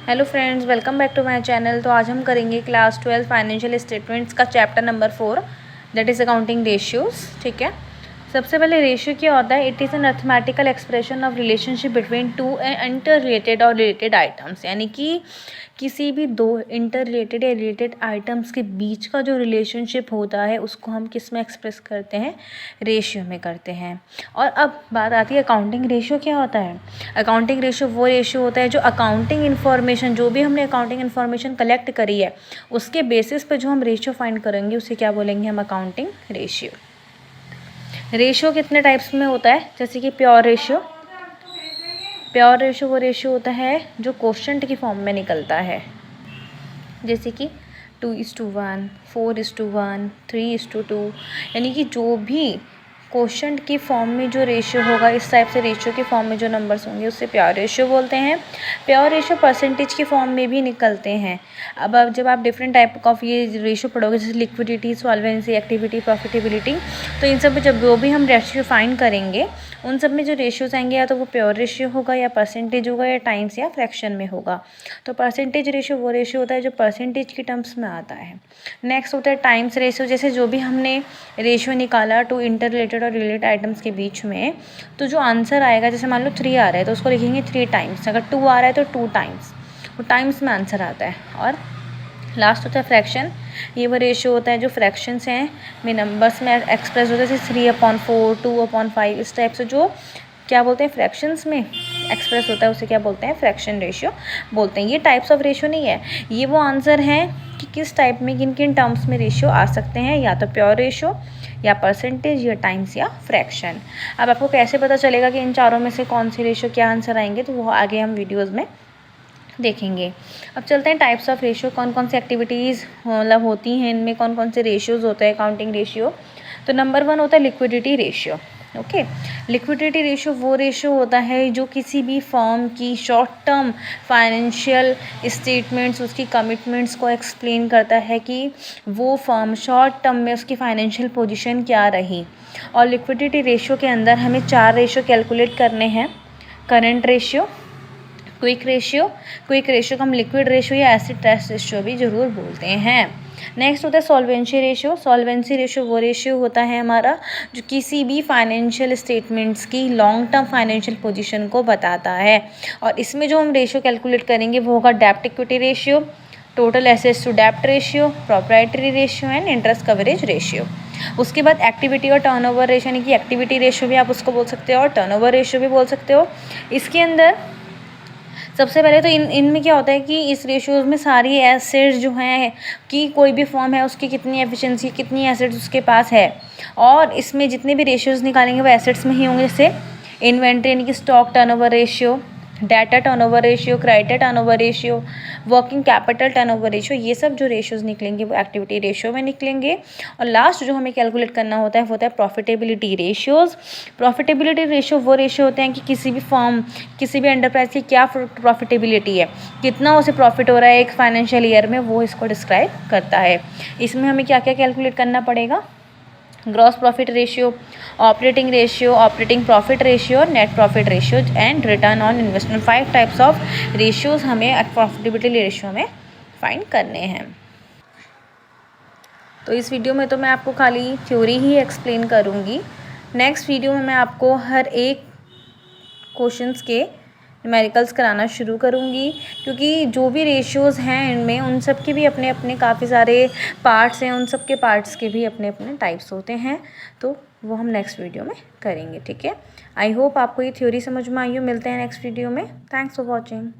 Hello friends, welcome back to my channel. तो आज हम करेंगे क्लास 12 फाइनेंशियल स्टेटमेंट्स का chapter number 4 that is accounting ratios. ठीक है, सबसे पहले रेशियो क्या होता है? It is an arithmetical expression of relationship between two inter related और रिलेटेड आइटम्स, यानी कि किसी भी दो इंटर रिलेटेड या रिलेटेड आइटम्स के बीच का जो रिलेशनशिप होता है उसको हम किस में एक्सप्रेस करते हैं? रेशियो में करते हैं। और अब बात आती है अकाउंटिंग रेशियो क्या होता है। अकाउंटिंग रेशियो वो रेशियो होता है जो अकाउंटिंग इन्फॉर्मेशन, जो भी हमने अकाउंटिंग इन्फॉर्मेशन कलेक्ट करी है उसके बेसिस पे जो हम रेशियो फाइंड करेंगे उसे क्या बोलेंगे हम? Accounting ratio. रेशियो कितने टाइप्स में होता है? जैसे कि प्योर रेशियो। प्योर रेशियो वो रेशियो होता है जो कोशेंट की फॉर्म में निकलता है, जैसे कि 2:1, 4:1, 3:2, यानी कि जो भी कोशेंट की फॉर्म में जो रेशियो होगा, इस टाइप से रेशियो के फॉर्म में जो नंबर्स होंगे उससे प्योर रेशियो बोलते हैं। प्योर रेशियो परसेंटेज की फॉर्म में भी निकलते हैं। अब जब आप डिफरेंट टाइप ऑफ ये रेशियो पढ़ोगे, जैसे लिक्विडिटी, सॉल्वेंसी, एक्टिविटी, प्रॉफिटेबिलिटी, तो इन सब में जब जो भी हम रेशियो फाइंड करेंगे उन सब में जो रेशियोज आएंगे या तो वो प्योर रेशियो होगा या परसेंटेज होगा या टाइम्स या फ्रैक्शन में होगा। तो परसेंटेज रेशियो वो रेशियो होता है जो परसेंटेज की टर्म्स में आता है। नेक्स्ट होता है टाइम्स रेशियो। जैसे जो भी हमने रेशियो निकाला टू इंटर रिलेटेड और रिलेटेड आइटम्स के बीच में, तो जो आंसर आएगा, जैसे मान लो 3 आ रहा है तो उसको लिखेंगे 3 टाइम्स, अगर 2 आ रहा है तो 2 टाइम्स, वो टाइम्स में आंसर आता है। और लास्ट होता है फ्रैक्शन। ये वो रेशियो होता है जो फ्रैक्शंस हैं में नंबर्स में एक्सप्रेस होता है, जैसे 3/4, 2/5, इस टाइप से जो क्या बोलते हैं फ्रैक्शंस में एक्सप्रेस होता है उसे क्या बोलते हैं? फ्रैक्शन रेशियो बोलते हैं। ये टाइप्स ऑफ रेशियो नहीं है, ये वो आंसर हैं कि किस टाइप में किन किन टर्म्स में रेशियो आ सकते हैं, या तो प्योर रेशियो या परसेंटेज या टाइम्स या फ्रैक्शन। अब आपको कैसे पता चलेगा कि इन चारों में से कौन सी रेशियो क्या आंसर आएंगे, तो वो आगे हम वीडियोज़ में देखेंगे। अब चलते हैं टाइप्स ऑफ रेशियो, कौन कौन सी एक्टिविटीज़ मतलब होती हैं इनमें, कौन कौन से रेशियोज़ होते हैं अकाउंटिंग रेशियो। तो नंबर 1 होता है liquidity ratio. Okay, liquidity ratio वो रेशियो होता है जो किसी भी फर्म की शॉर्ट टर्म फाइनेंशियल स्टेटमेंट्स, उसकी कमिटमेंट्स को एक्सप्लेन करता है कि वो फर्म शॉर्ट टर्म में उसकी फाइनेंशियल पोजीशन क्या रही। और लिक्विडिटी रेशियो के अंदर हमें 4 रेशियो कैलकुलेट करने हैं। Current ratio, quick ratio, quick ratio को हम लिक्विड रेशियो या एसिड टेस्ट रेशियो भी जरूर बोलते हैं। नेक्स्ट होता है सॉल्वेंसी रेशियो। सॉल्वेंसी रेशियो वो रेशियो होता है हमारा जो किसी भी फाइनेंशियल स्टेटमेंट्स की लॉन्ग टर्म फाइनेंशियल पोजीशन को बताता है। और इसमें जो हम रेशियो कैलकुलेट करेंगे वो होगा डेब्ट equity ratio, total assets to डेब्ट ratio, proprietary ratio and interest coverage ratio. उसके बाद एक्टिविटी और टर्नओवर रेशियो, यानी कि एक्टिविटी रेशियो भी आप उसको बोल सकते हो और टर्नओवर रेशियो भी बोल सकते हो। इसके अंदर सबसे पहले तो इनमें क्या होता है कि इस रेशियोज़ में सारी एसेट्स जो हैं कि कोई भी फॉर्म है उसकी कितनी एफिशिएंसी, कितनी एसेट्स उसके पास है, और इसमें जितने भी रेशियोज़ निकालेंगे वो एसेट्स में ही होंगे। जैसे इन्वेंट्री यानी कि stock turnover ratio, data turnover ratio, credit turnover ratio, working capital turnover ratio, ये सब जो रेशियोज़ निकलेंगे वो एक्टिविटी रेशियो में निकलेंगे। और लास्ट जो हमें कैलकुलेट करना होता है वो होता है प्रॉफिटेबिलिटी रेशियोज़। प्रॉफिटेबिलिटी रेशियो वो रेशियो होते हैं कि किसी भी फर्म, किसी भी एंटरप्राइज की क्या प्रॉफिटेबिलिटी है, कितना उसे प्रॉफिट हो रहा है एक फाइनेंशियल ईयर में, वो इसको डिस्क्राइब करता है। इसमें हमें क्या क्या कैलकुलेट करना पड़ेगा? Gross profit ratio, operating ratio, operating profit ratio, net profit ratio and return on investment. 5 types of ratios हमें प्रॉफिटेबिलिटी रेशियो में फाइंड करने हैं। तो इस वीडियो में तो मैं आपको खाली थ्योरी ही एक्सप्लेन करूँगी। नेक्स्ट वीडियो में मैं आपको हर एक क्वेश्चंस के न्यूमेरिकल्स कराना शुरू करूँगी, क्योंकि जो भी रेशियोज़ हैं इनमें उन सब के भी अपने अपने काफ़ी सारे पार्ट्स हैं, उन सब के पार्ट्स के भी अपने अपने टाइप्स होते हैं, तो वो हम नेक्स्ट वीडियो में करेंगे। ठीक है, आई होप आपको ये थ्योरी समझ में आई हो। मिलते हैं नेक्स्ट वीडियो में। Thanks for watching.